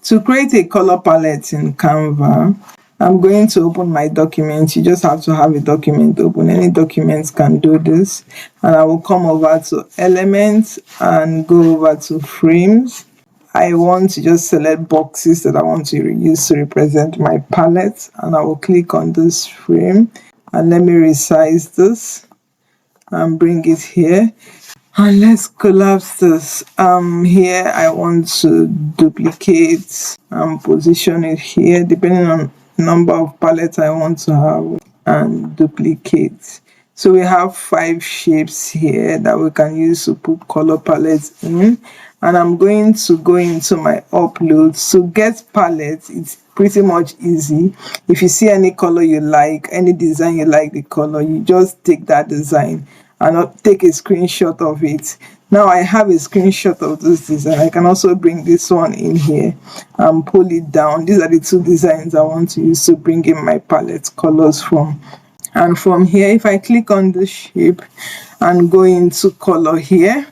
To create a color palette in Canva, I'm going to open my document. You just have to have a document open. Any documents can do this. And I will come over to Elements and go over to Frames. I want to just select boxes that I want to use to represent my palette. And I will click on this frame. And let me resize this and bring it here. And let's collapse this. Here I want to duplicate and position it here depending on number of palettes I want to have, and duplicate. So we have 5 shapes here that we can use to put color palettes in. And I'm going to go into my uploads. To get palettes, it's pretty much easy. If you see any color you like, any design you like the color, you just take that design and take a screenshot of it. Now I have a screenshot of this design. I can also bring this one in here and pull it down. These are the 2 designs I want to use to bring in my palette colors from. And from here, if I click on this shape and go into color here,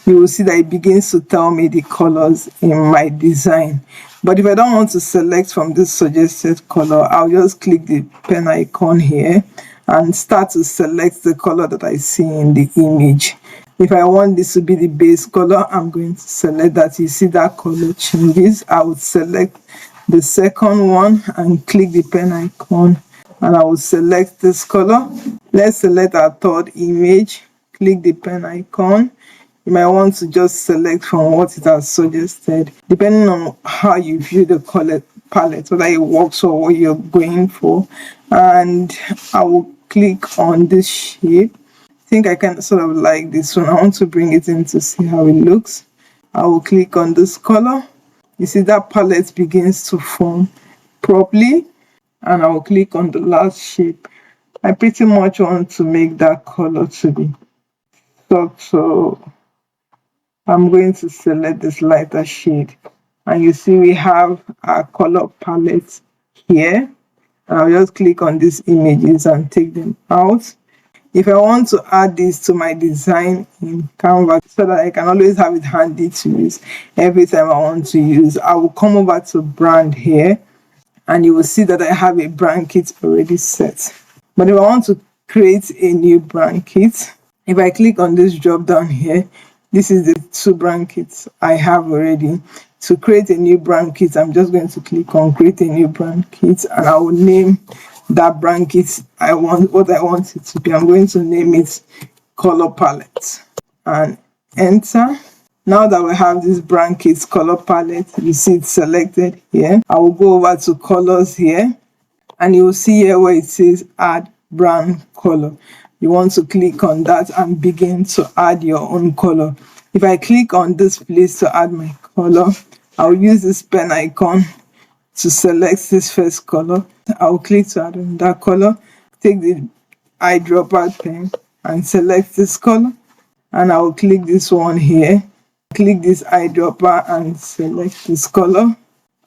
you will see that it begins to tell me the colors in my design. But if I don't want to select from this suggested color, I'll just click the pen icon here and start to select the color that I see in the image. If I want this to be the base color, I'm going to select that. You see that color changes. I would select the second one and click the pen icon, and I will select this color. Let's select our third image, click the pen icon. You might want to just select from what it has suggested, depending on how you view the color palette, whether it works or what you're going for. And I will click on this shape. I think I can sort of like this one. I want to bring it in to see how it looks. I will click on this color. You see that palette begins to form properly. And I will click on the last shape. I pretty much want to make that color to be so I'm going to select this lighter shade. And you see we have our color palette here. I'll just click on these images and take them out. If I want to add this to my design in Canva so that I can always have it handy to use every time I want to use, I will come over to brand here, and you will see that I have a brand kit already set. But if I want to create a new brand kit, if I click on this drop down here, this is the 2 brand kits I have already. To create a new brand kit, I'm just going to click on create a new brand kit, and I will name that brand kit what I want it to be. I'm going to name it color palette and enter. Now that we have this brand kit color palette, you see it's selected here. I will go over to colors here, and you will see here where it says add brand color. You want to click on that and begin to add your own color. If I click on this place to add my color, I'll use this pen icon to select this first color. I'll click to add on that color, take the eyedropper pen and select this color, and I'll click this one here, click this eyedropper and select this color,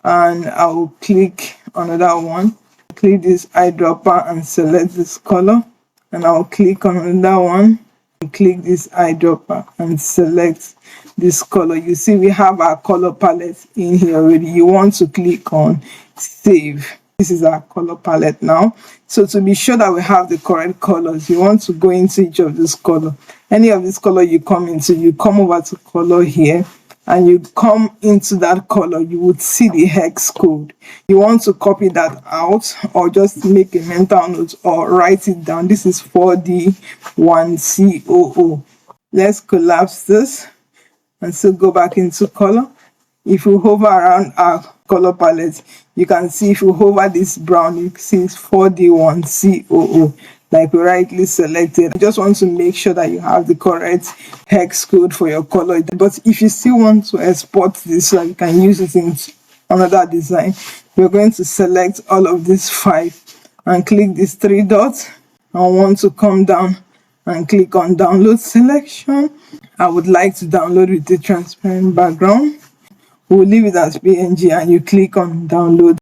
and I'll click another one, click this eyedropper and select this color, and I'll click on another one and click this eyedropper and select this color. You see we have our color palette in here already. You want to click on save. This is our color palette now. So to be sure that we have the correct colors, you want to go into each of this color. Any of this color you come into, you come over to color here, and you come into that color, you would see the hex code. You want to copy that out or just make a mental note or write it down. This is 4D1COO. Let's collapse this and so go back into color. If you hover around our color palette, you can see if you hover this brown, you see it's 4D1COO, like we rightly selected. I just want to make sure that you have the correct hex code for your color. But if you still want to export this so that you can use it in another design, we're going to select all of these 5 and click these 3 dots. I want to come down and click on download selection. I would like to download with a transparent background. We'll leave it as PNG, and you click on download.